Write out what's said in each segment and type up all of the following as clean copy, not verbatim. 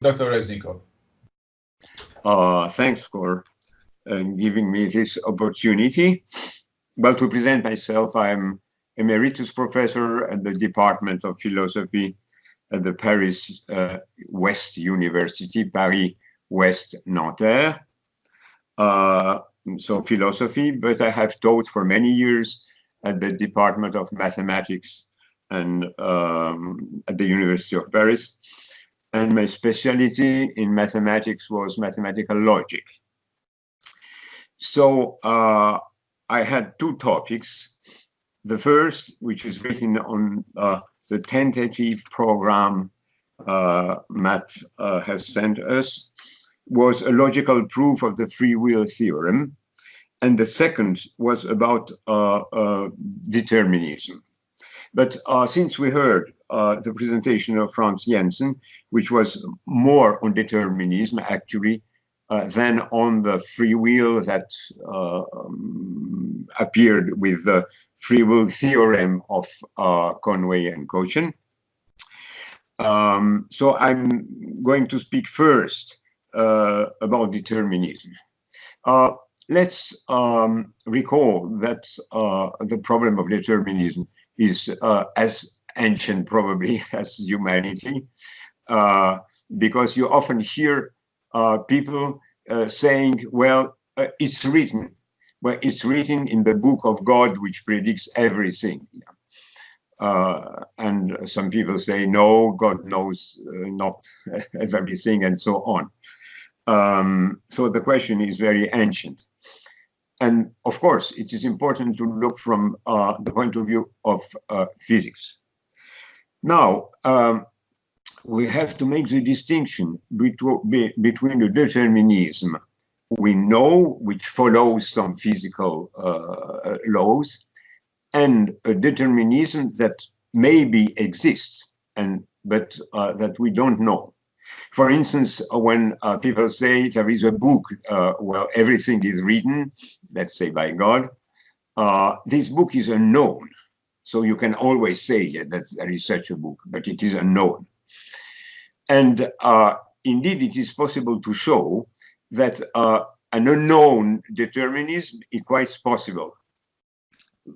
Dr. Reznikoff. Thanks for giving me this opportunity. Well, to present myself, I'm emeritus professor at the Department of Philosophy at the Paris West University, Paris West Nanterre. So philosophy, but I have taught for many years at the Department of Mathematics and at the University of Paris. And my specialty in mathematics was mathematical logic. So I had two topics. The first, which is written on the tentative program Matt has sent us, was a logical proof of the free will theorem. And the second was about determinism. But since we heard the presentation of Franz Jensen, which was more on determinism, actually, than on the free will that appeared with the free will theorem of Conway and Cochin. So I'm going to speak first about determinism. Let's recall that the problem of determinism is as ancient probably as humanity, because you often hear people saying, well, it's written. Well, it's written in the book of God, which predicts everything. And some people say, no, God knows not everything, and so on. So the question is very ancient. And of course, it is important to look from the point of view of physics. Now, we have to make the distinction between the determinism we know, which follows some physical laws, and a determinism that maybe exists, but that we don't know. For instance, when people say there is a book where everything is written, let's say by God, this book is unknown. So you can always say that there is such a book, but it is unknown. And indeed, it is possible to show that an unknown determinism is quite possible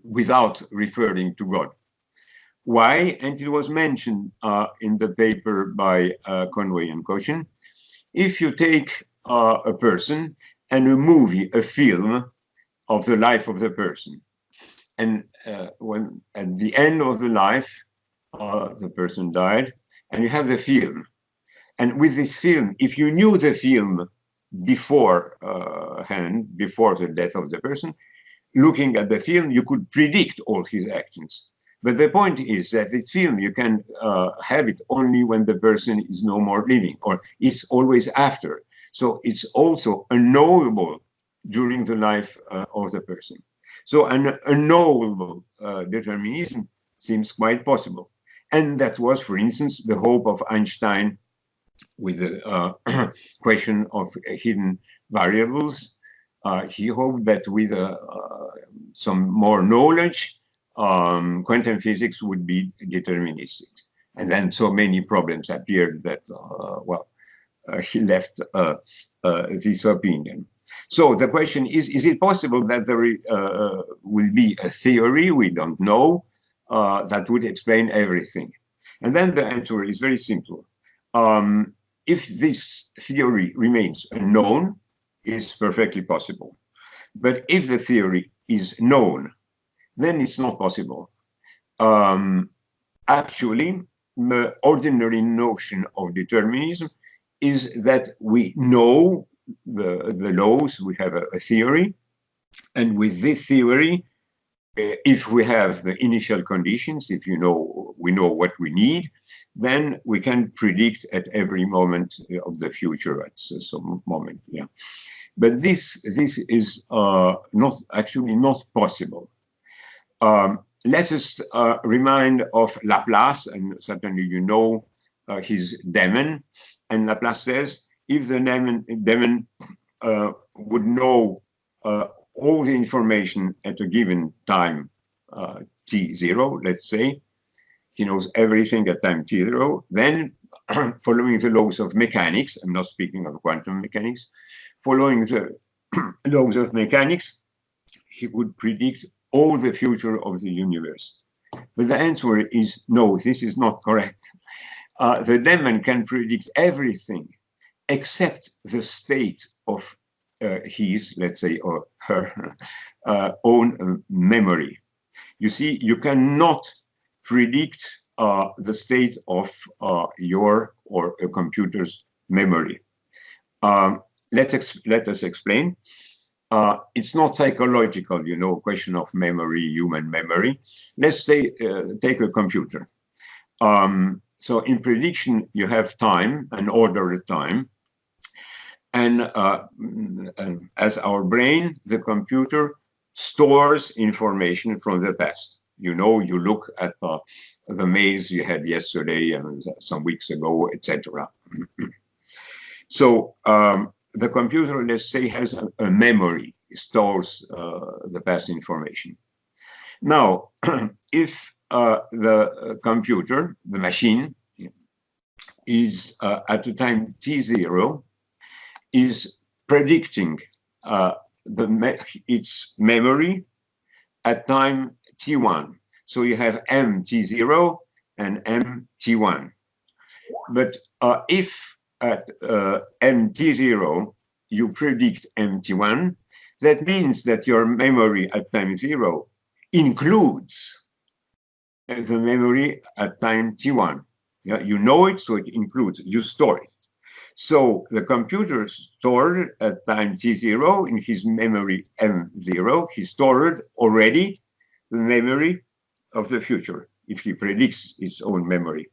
without referring to God. Why? And it was mentioned in the paper by Conway and Cochin. If you take a person and a movie, a film of the life of the person, and when at the end of the life, the person died, and you have the film. And with this film, if you knew the film beforehand, before the death of the person, looking at the film, you could predict all his actions. But the point is that the film, you can have it only when the person is no more living, or it's always after. So it's also unknowable during the life of the person. So an unknowable determinism seems quite possible. And that was, for instance, the hope of Einstein with the question of hidden variables. He hoped that with some more knowledge, quantum physics would be deterministic. And then so many problems appeared that, he left this opinion. So the question is it possible that there will be a theory, we don't know, that would explain everything? And then the answer is very simple. If this theory remains unknown, it's perfectly possible. But if the theory is known, then it's not possible. Actually, the ordinary notion of determinism is that we know the laws, we have a theory, and with this theory, if we have the initial conditions, if we know what we need, then we can predict at every moment of the future at some moment. Yeah, but this is actually not possible. Let us remind of Laplace, and certainly you know his daemon. And Laplace says, if the daemon would know all the information at a given time, t0, let's say, he knows everything at time t0, then following the laws of mechanics, I'm not speaking of quantum mechanics, following the laws of mechanics, he could predict all the future of the universe. But the answer is no, this is not correct. The demon can predict everything except the state of his, let's say, or her own memory. You see, you cannot predict the state of your or a computer's memory. Let us explain. It's not psychological, you know, question of memory, human memory. Let's say, take a computer. So in prediction, you have time, an ordered time. And as our brain, the computer stores information from the past. You know, you look at the mails you had yesterday and some weeks ago, etc. So the computer, let's say, has a memory, stores the past information. Now, if the computer, the machine, is at the time t0, is predicting its memory at time t1. So you have mt0 and mt1. But if at mt0 you predict mt1, that means that your memory at time 0 includes the memory at time t1. Yeah, you know it, so it includes, you store it. So the computer stored at time t0 in his memory m0, he stored already the memory of the future, if he predicts his own memory.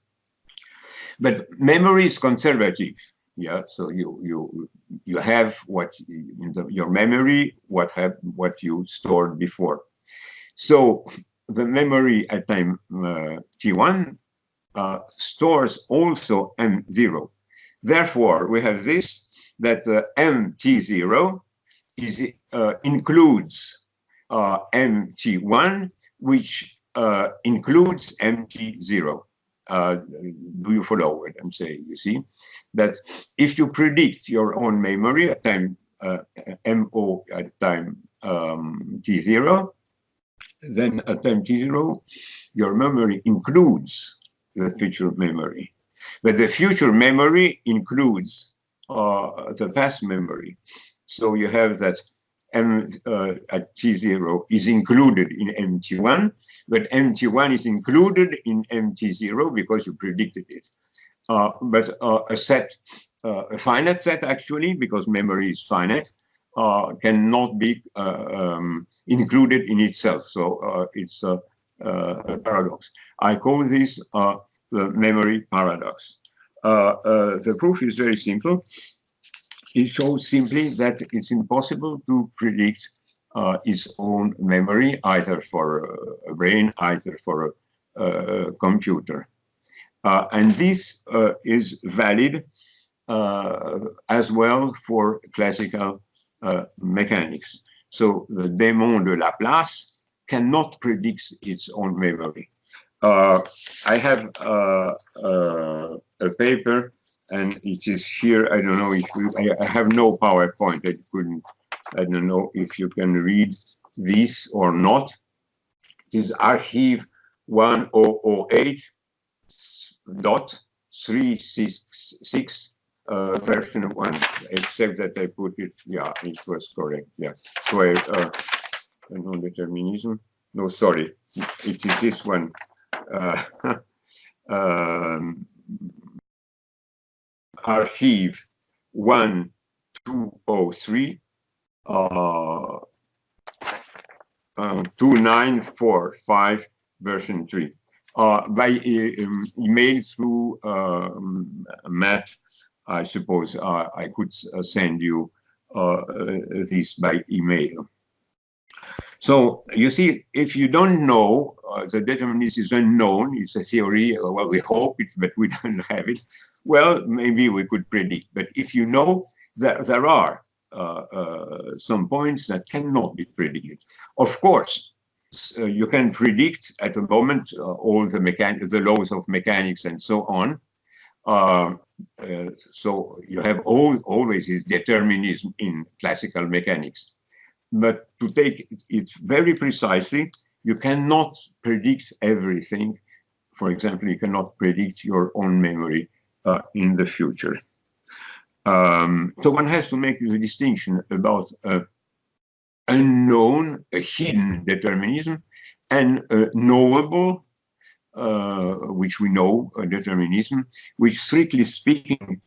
But memory is conservative. Yeah, so you have what in your memory, what you stored before. So the memory at time t1 stores also m0. Therefore, we have this, that mt0 is includes mt1, which includes mt0. Do you follow what I'm saying? You see that if you predict your own memory at time mo at time t0, then at time t0, your memory includes the future memory. But the future memory includes the past memory. So you have that m at t0 is included in mt1, but mt1 is included in mt0 because you predicted it. But a set, a finite set actually, because memory is finite, cannot be included in itself. So it's a paradox. I call this the memory paradox. The proof is very simple. It shows simply that it's impossible to predict its own memory, either for a brain, either for a computer. And this is valid as well for classical mechanics. So the démon de Laplace cannot predict its own memory. I have a paper, and it is here. I don't know if I have no PowerPoint. I don't know if you can read this or not. It is archive 1008.366 version 1, except that I put it, yeah, it was correct. Yeah, so unknowable determinism. No, sorry, it is this one. Archive 1203 2945 version 3 by email through Matt. I suppose I could send you this by email. So you see, if you don't know, the determinism is unknown, it's a theory, well, we hope it, but we don't have it. Well, maybe we could predict, but if you know that there are some points that cannot be predicted. Of course, you can predict at the moment all the laws of mechanics and so on, So you have always this determinism in classical mechanics. But to take it very precisely, you cannot predict everything. For example, you cannot predict your own memory in the future. So one has to make the distinction about unknown, a hidden determinism, and knowable, which we know, determinism, which strictly speaking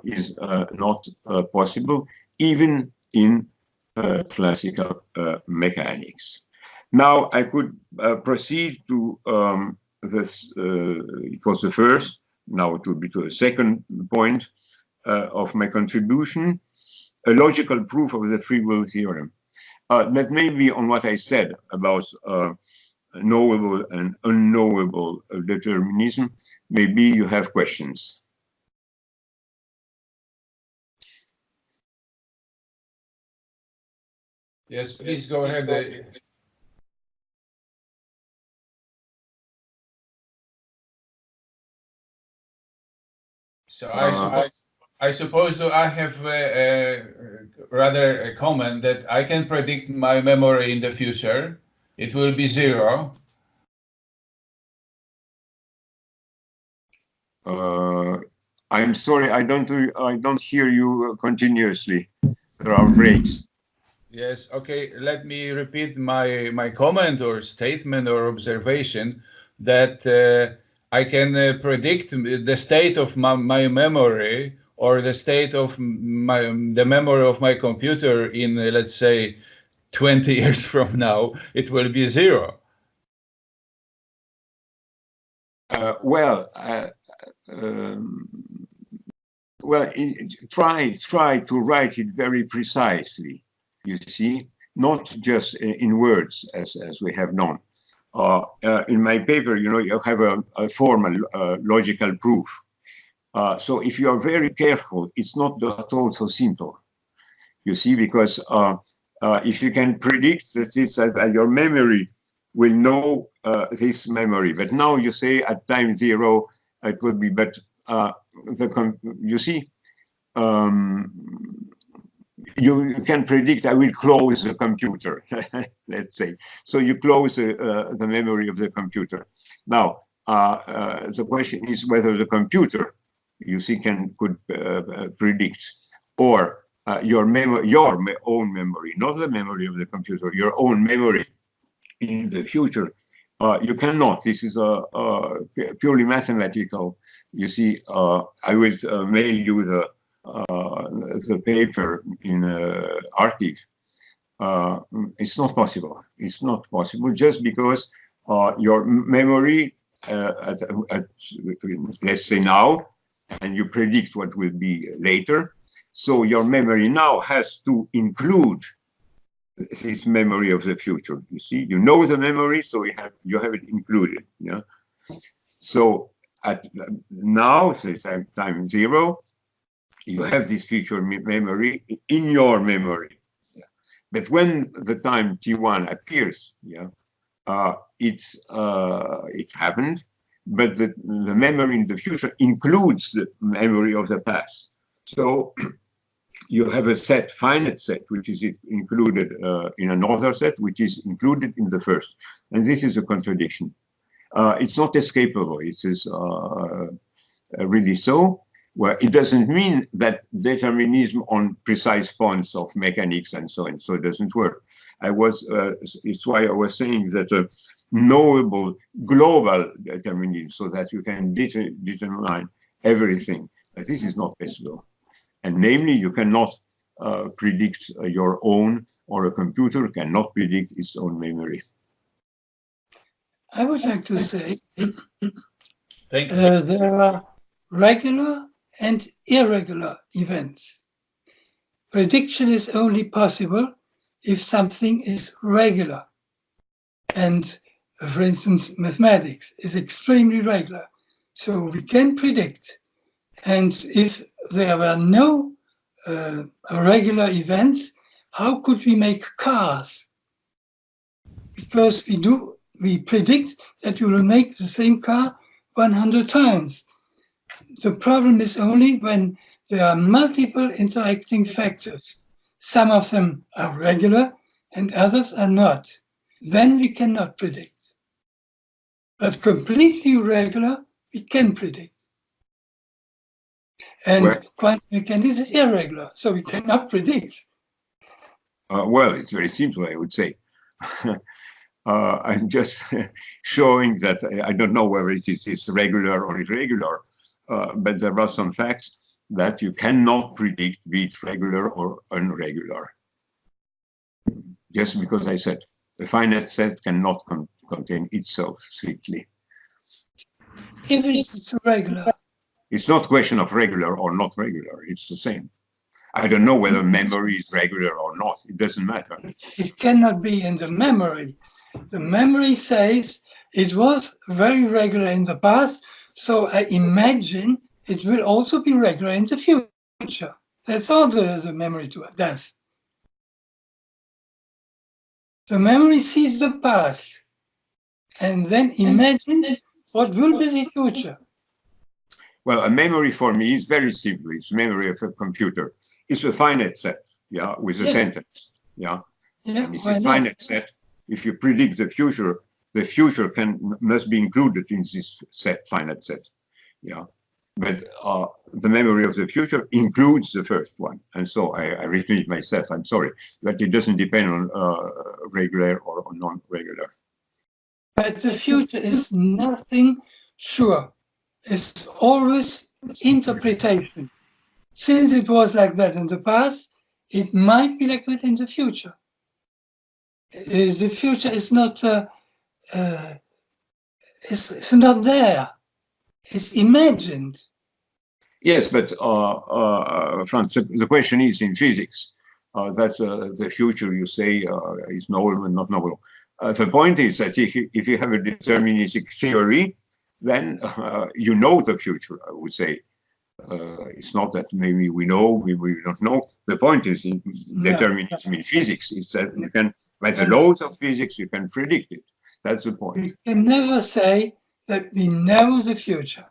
is not possible, even in classical mechanics. Now I could proceed to this, it was the first, now it will be to the second point of my contribution, a logical proof of the free will theorem. That may be on what I said about knowable and unknowable determinism. Maybe you have questions. Yes, please go ahead. So I suppose that I have rather a comment that I can predict my memory in the future. It will be 0. I'm sorry, I don't hear you continuously. There are breaks. Yes, okay. Let me repeat my comment or statement or observation that I can predict the state of my memory or the state of the memory of my computer in let's say 20 years from now. It will be 0. Well, try to write it very precisely. You see, not just in words as we have known. In my paper, you have a formal logical proof. So if you are very careful, it's not at all so simple. You see, because if you can predict that your memory will know this memory, but now you say at time 0 it would be, but you see, you can predict I will close the computer, let's say. So you close the memory of the computer. Now, the question is whether the computer, you see, could predict, or your own memory, not the memory of the computer, your own memory in the future. You cannot. This is a purely mathematical. You see, I will mail you the paper in archive. It's not possible. It's not possible just because your memory, let's say now, and you predict what will be later. So your memory now has to include this memory of the future. You see, you know the memory, so you have it included. Yeah. So at now, say time 0, you have this future memory in your memory. Yeah. But when the time t1 appears, yeah, it happened. But the memory in the future includes the memory of the past. So you have a finite set, which is included in another set, which is included in the first. And this is a contradiction. It's not escapable. It is really so. Well, it doesn't mean that determinism on precise points of mechanics and so on, so it doesn't work. It's why I was saying that a knowable global determinism, so that you can determine everything, this is not possible. And namely, you cannot predict your own, or a computer cannot predict its own memory. I would like to say Thank you. There are regular and irregular events. Prediction is only possible if something is regular. And for instance, mathematics is extremely regular. So we can predict. And if there were no regular events, how could we make cars? Because we predict that you will make the same car 100 times. The problem is only when there are multiple interacting factors. Some of them are regular and others are not. Then we cannot predict. But completely regular, we can predict. And quantum mechanics is irregular, so we cannot predict. Well, it's very simple, I would say. I'm just showing that I don't know whether it is regular or irregular, but there are some facts that you cannot predict, be it regular or irregular. Just because I said a finite set cannot contain itself strictly. If it's regular. It's not a question of regular or not regular, it's the same. I don't know whether memory is regular or not, it doesn't matter. It cannot be in the memory. The memory says it was very regular in the past, so I imagine it will also be regular in the future. That's all the memory does. The memory sees the past and then imagines what will be the future. Well, a memory for me is very simple. It's memory of a computer. It's a finite set, yeah, with a sentence, yeah. And it's a finite set. If you predict the future must be included in this finite set, yeah. But the memory of the future includes the first one, and so I repeat myself. I'm sorry, but it doesn't depend on regular or non-regular. But the future is nothing sure. It's always interpretation. Since it was like that in the past, it might be like that in the future. The future is not it's not there. It's imagined. Yes, but Franz, the question is in physics that the future you say is knowable and not knowable. The point is that if you have a deterministic theory, then you know the future, I would say. It's not that maybe we know, we don't know. The point is in determinism in physics. It's that you can, by the laws of physics, you can predict it. That's the point. We can never say that we know the future.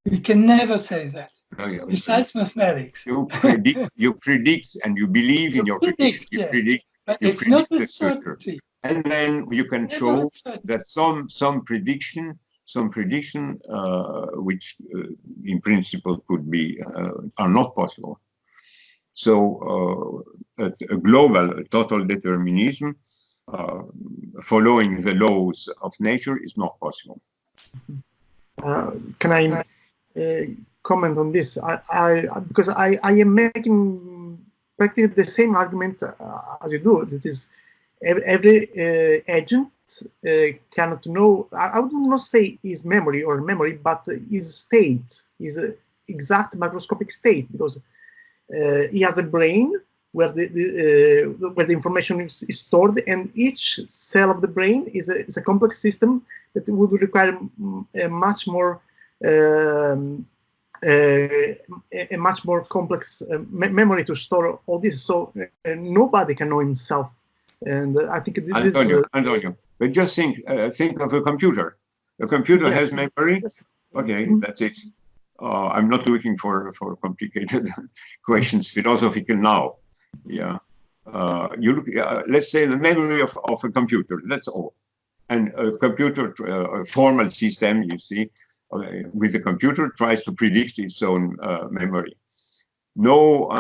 We can never say that. Oh, yeah, besides mathematics. You predict and you believe in your prediction. You predict, but it's not with certainty. And then you can show that some prediction which in principle could be are not possible. So a global total determinism following the laws of nature is not possible. Can I comment on this? Because I am making practically the same argument as you do. That is, every agent cannot know. I would not say is memory or memory, but is state, is an exact macroscopic state, because he has a brain where the information is stored, and each cell of the brain is a complex system that would require a much more complex memory to store all this. So nobody can know himself, and I think this Antonio, but just think of a computer. A computer has memory. Okay, that's it. I'm not looking for complicated questions, philosophical now. Yeah, you look. Let's say the memory of a computer. That's all. And a computer, a formal system, you see, with the computer tries to predict its own memory. No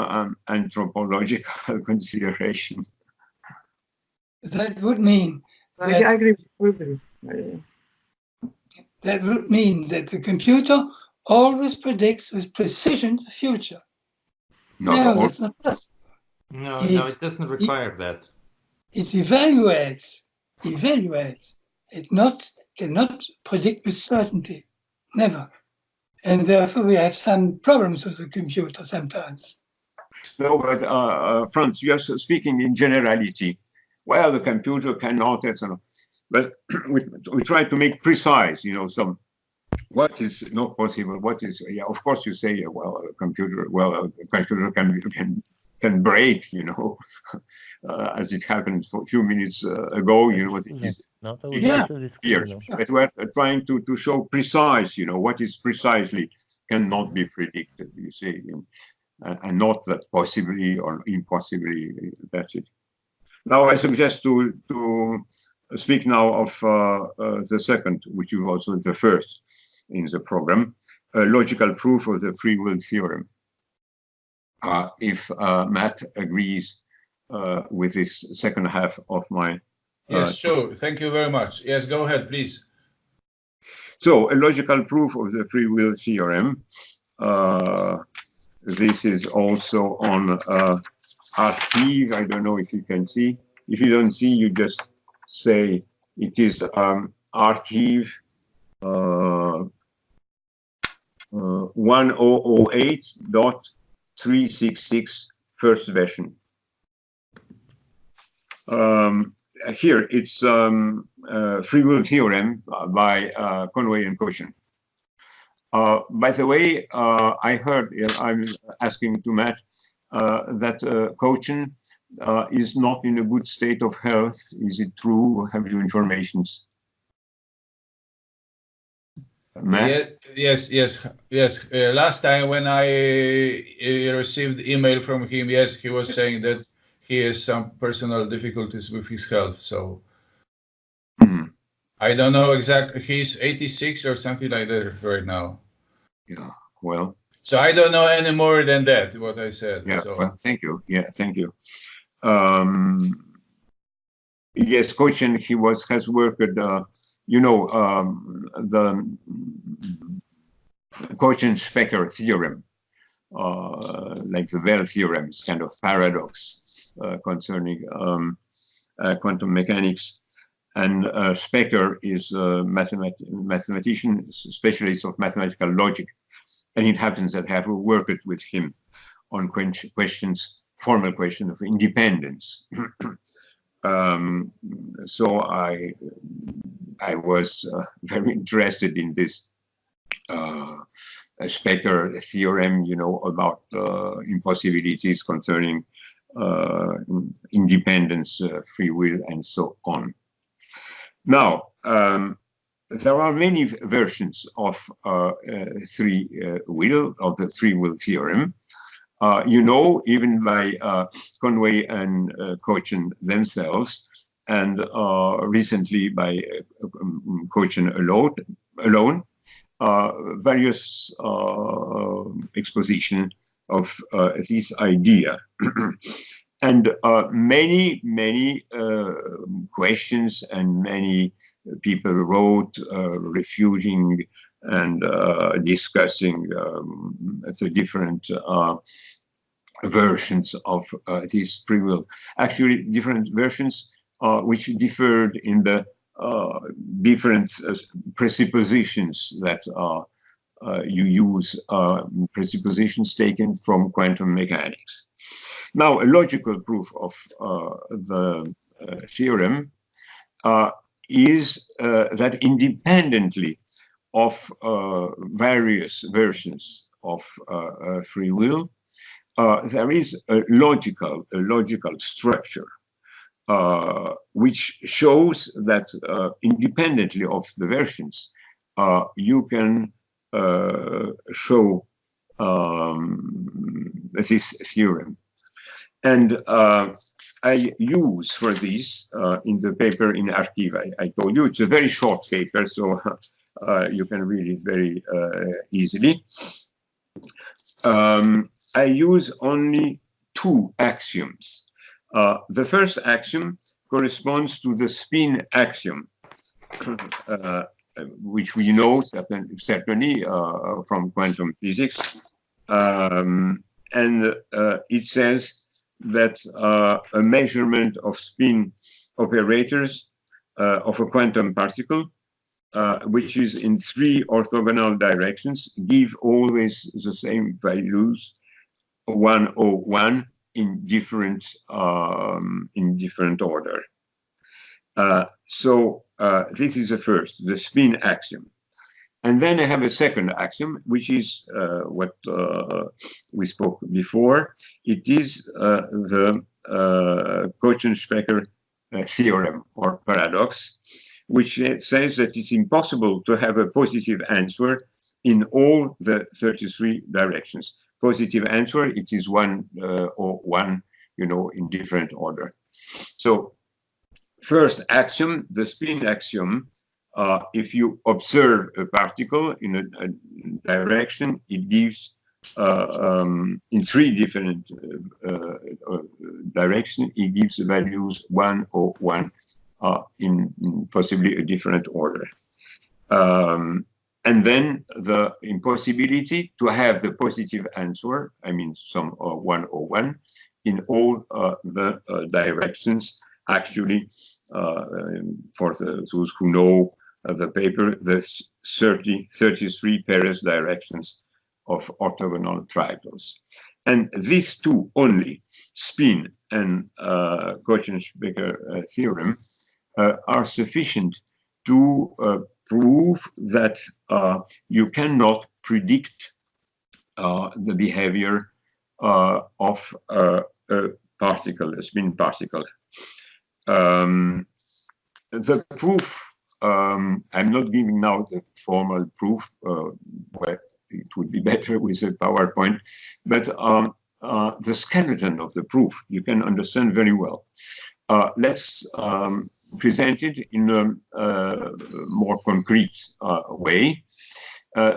anthropological consideration. That would mean. I agree with you. That would mean that the computer always predicts with precision the future. No, that's not possible. No, it doesn't require that. It evaluates. It cannot predict with certainty. Never. And therefore we have some problems with the computer sometimes. No, but Franz, you're speaking in generality. Well, the computer cannot, but we try to make precise, some what is not possible, what is, of course you say, a computer can break, as it happened for a few minutes ago, it is here. But we're trying to show precise, what is precisely cannot be predicted, you say, and not that possibly or impossibly, that's it. Now I suggest to speak now of the second, which is also the first in the program, logical proof of the free will theorem. If Matt agrees with this second half of my... Yes, sure. Thank you very much. Yes, go ahead, please. So, a logical proof of the free will theorem. This is also on Archive. I don't know if you can see. If you don't see, you just say it is Archive 1008.366 first version. Here it's free will theorem by Conway and Cochin. By the way, I heard, I'm asking to Matt, that Cochin is not in a good state of health. Is it true? Have you informations? Matt? Yes. Last time when I received email from him, yes, he was saying that he has some personal difficulties with his health. So I don't know exactly. He's 86 or something like that right now. Yeah, well. So I don't know any more than that, what I said. Yeah, so. well, thank you. Yeah, thank you. Yes, Cochin, he has worked at, the Cochin-Specker theorem, like the Bell theorem, is kind of paradox concerning quantum mechanics. And Specker is a mathematician, specialist of mathematical logic. And it happens that I have worked with him on questions, formal questions of independence. So I was very interested in this Specker theorem, about impossibilities concerning independence, free will, and so on. Now, there are many versions of the free will theorem. Even by Conway and Cochin themselves, and recently by Cochin alone, various exposition of this idea. And many questions and many people wrote refuting and discussing the different versions of this free will. Actually, different versions which differed in the different presuppositions that you use, presuppositions taken from quantum mechanics. Now, a logical proof of the theorem is that independently of various versions of free will, there is a logical structure which shows that independently of the versions, you can show this theorem. And I use for this in the paper in Archive. I told you it's a very short paper, so you can read it very easily. I use only two axioms. The first axiom corresponds to the spin axiom, which we know certainly from quantum physics. And it says that a measurement of spin operators of a quantum particle, which is in three orthogonal directions, give always the same values, 101, in different order. So this is the first, the spin axiom. And then I have a second axiom, which is what we spoke before. It is the Cochin-Specker theorem or paradox, which says that it's impossible to have a positive answer in all the 33 directions. Positive answer, it is one or one, you know, in different order. So first axiom, the spin axiom, if you observe a particle in a direction, it gives in three different directions, it gives the values 1 or 1 in possibly a different order. And then the impossibility to have the positive answer, I mean some 1 or 1, in all the directions. Actually, for those who know the paper, the 33 pairs directions of orthogonal triangles. And these two only, spin and Cauchy-Specker theorem, are sufficient to prove that you cannot predict the behavior of a particle, a spin particle. The proof, I'm not giving now the formal proof, where it would be better with a PowerPoint, but the skeleton of the proof you can understand very well. Let's present it in a more concrete way.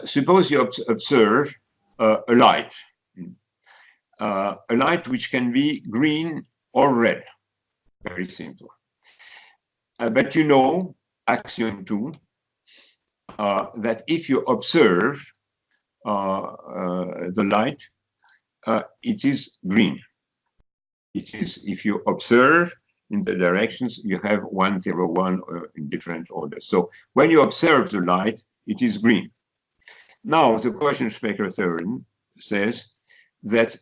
Suppose you observe a light which can be green or red, very simple. But you know, axiom 2, that if you observe the light, it is green. It is, if you observe in the directions, you have 1, 0, 1 in different orders. So when you observe the light, it is green. Now, the Cauchy-Specker theorem says that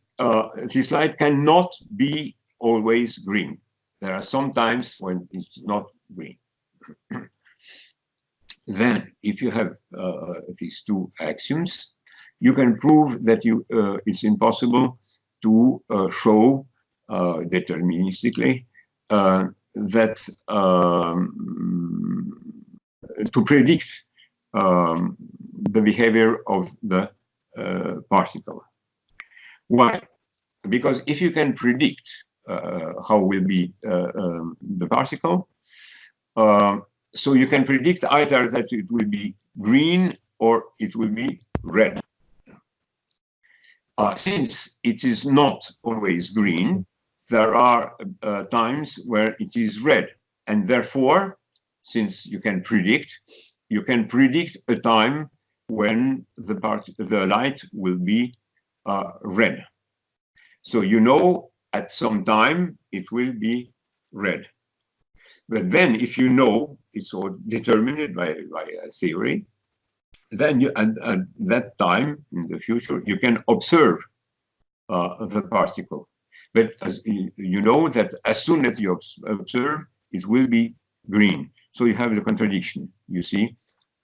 this light cannot be always green. There are some times when it's not green. Then, if you have these two axioms, you can prove that it's impossible to show deterministically that to predict the behavior of the particle. Why? Because if you can predict how will be the particle, so you can predict either that it will be green or it will be red. Since it is not always green, there are times where it is red, and therefore, since you can predict a time when the light will be red. So you know at some time it will be red. But then if you know it's all determined by a theory, then you, at that time in the future, you can observe the particle. But as you know that as soon as you observe, it will be green. So you have the contradiction, you see.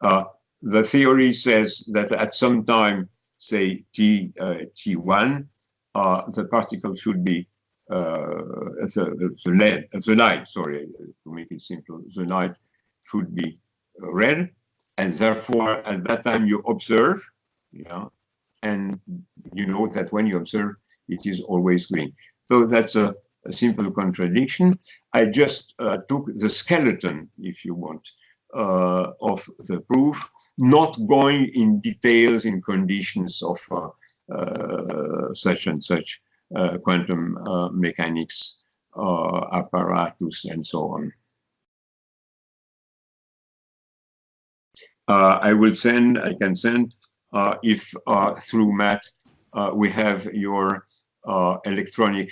The theory says that at some time, say T1, the particle should be the light, sorry, to make it simple, the light should be red, and therefore at that time you observe, and you know that when you observe, it is always green. So that's a simple contradiction. I just took the skeleton, if you want, of the proof, not going in details in conditions of such and such quantum mechanics apparatus and so on. I can send if through Matt we have your electronic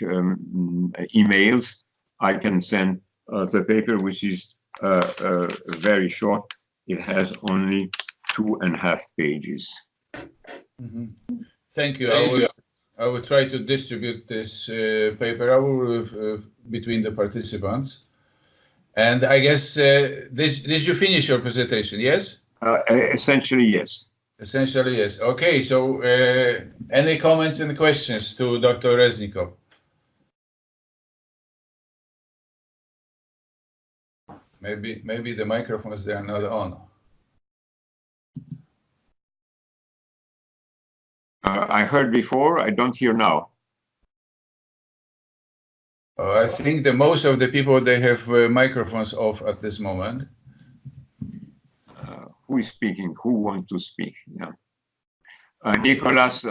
emails, I can send the paper, which is very short. It has only 2.5 pages. Mm-hmm. Thank you. I will try to distribute this paper between the participants. And I guess, did you finish your presentation? Yes? Essentially, yes. Essentially, yes. Okay, so any comments and questions to Dr. Reznikoff? Maybe the microphones, they are not on. I heard before, I don't hear now. I think that most of the people, they have microphones off at this moment. Who is speaking? Who wants to speak? Yeah. Nicolas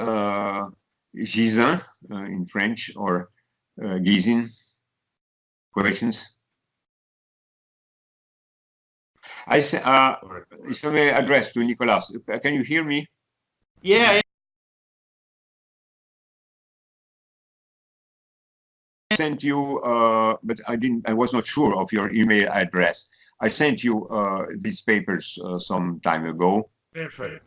Gisin in French, or Gizin. Questions? If I may address to Nicolas, can you hear me? Yeah. I sent you, but I was not sure of your email address. I sent you these papers some time ago. Perfect.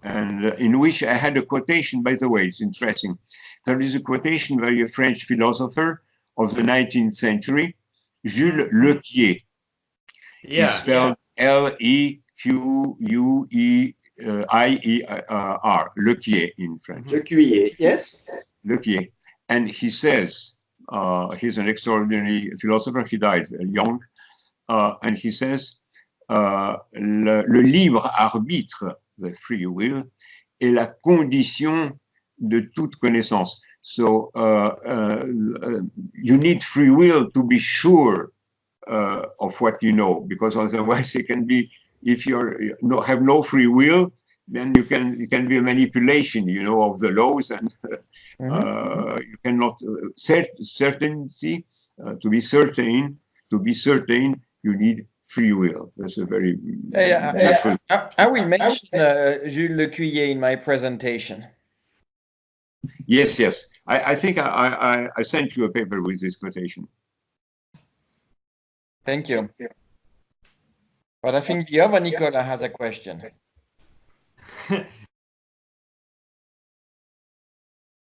And in which I had a quotation, by the way, it's interesting. There is a quotation by a French philosopher of the 19th century, Jules Lequier. Yeah. It's spelled L-E-Q-U-E-I-E-R, Lequier in French. Lequier, yes. Lequier. And he says, he's an extraordinary philosopher, he died young, and he says, le libre arbitre, the free will, est la condition de toute connaissance. So you need free will to be sure of what you know, because otherwise it can be, if you have no free will, then it can be a manipulation, you know, of the laws, and you cannot certainty to be certain. To be certain, you need free will. That's a very I will mention Jules Lequier in my presentation. Yes. I think I sent you a paper with this quotation. Thank you. But I think the other Nicola has a question.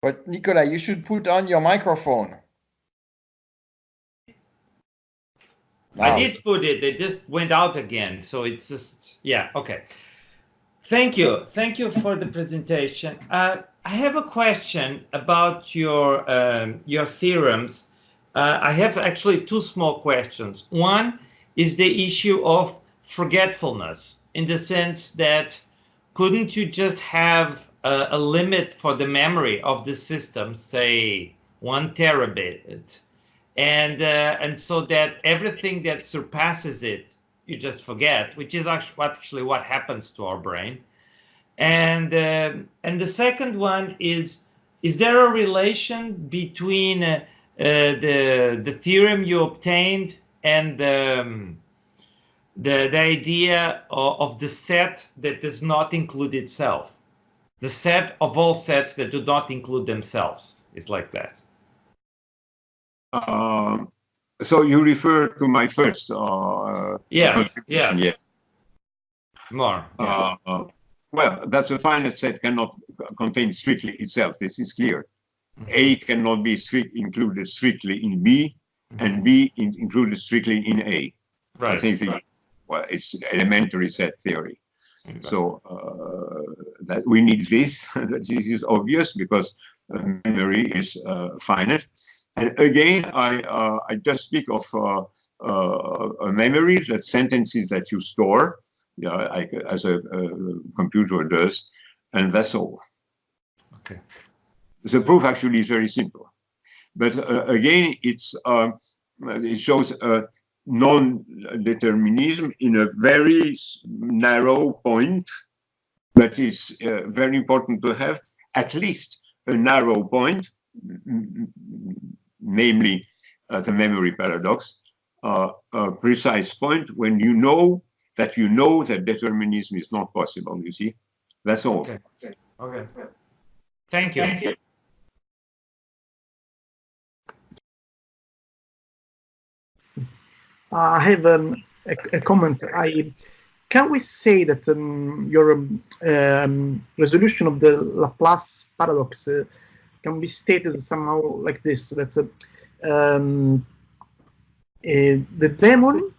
But Nicola, you should put on your microphone. I did put it. It just went out again. So it's just, yeah, okay. Thank you. Thank you for the presentation. I have a question about your theorems. I have actually two small questions. One is the issue of forgetfulness, in the sense that couldn't you just have a limit for the memory of the system, say 1 terabit, and so that everything that surpasses it, you just forget, which is actually what happens to our brain. And the second one is there a relation between the theorem you obtained and the idea of the set that does not include itself? The set of all sets that do not include themselves is like that. So you refer to my first Yes. yes. More. Yeah. Well, that's a finite set cannot contain strictly itself. This is clear. A cannot be included strictly in B, and B included strictly in A. Right. I think it's elementary set theory. Right. So that we need this. This is obvious because memory is finite. And again, I just speak of a memory, that sentences that you store, as a computer does, and that's all. Okay. The proof actually is very simple, but again, it shows non-determinism in a very narrow point, but it's very important to have at least a narrow point, namely the memory paradox, a precise point when you know that determinism is not possible. You see, that's all. Okay. Thank you. I have a comment. Can we say that your resolution of the Laplace paradox can be stated somehow like this: that the demon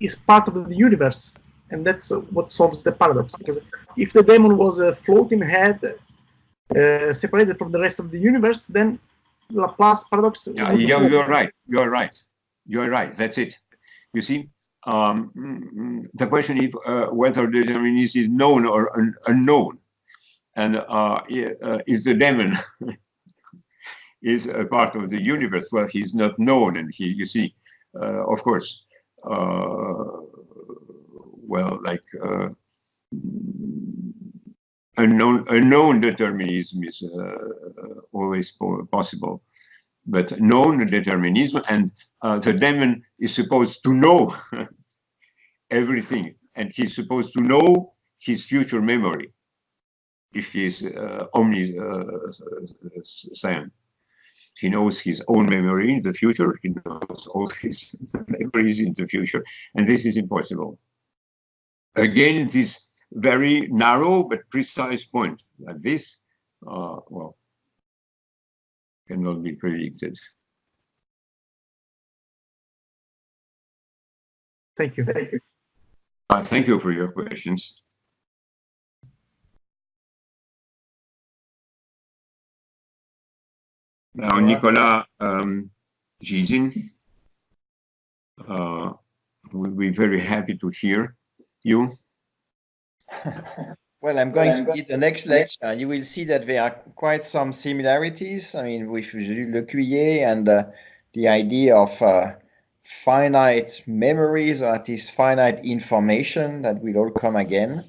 is part of the universe, and that's what solves the paradox. Because if the demon was a floating head separated from the rest of the universe, then Laplace paradox. Yeah, you're right. That's it. You see, the question is whether determinism is known or unknown. And if the demon is a part of the universe, well, he's not known, and you see, of course, well, like unknown determinism is always possible, but known determinism, and the demon is supposed to know everything, and he's supposed to know his future memory if he's omniscient. He knows his own memory in the future, he knows all his memories in the future, and this is impossible. Again, this very narrow but precise point like this, well, cannot be predicted. Thank you. Thank you. Thank you for your questions. Now, Nicolas Gizin, we'll be very happy to hear you. Well, I'm going to give the next lecture. You will see that there are quite some similarities. I mean, with Jules Lecuyer and the idea of finite memories, or at least finite information that will all come again.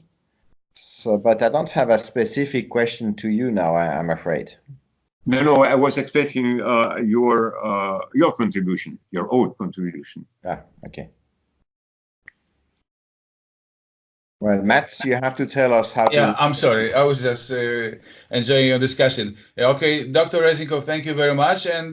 So, but I don't have a specific question to you now, I'm afraid. No, I was expecting your contribution, your own contribution. Ah, okay. Well, Mats, you have to tell us how to... Yeah, I'm sorry. I was just enjoying your discussion. Okay, Dr. Reznikoff, thank you very much. And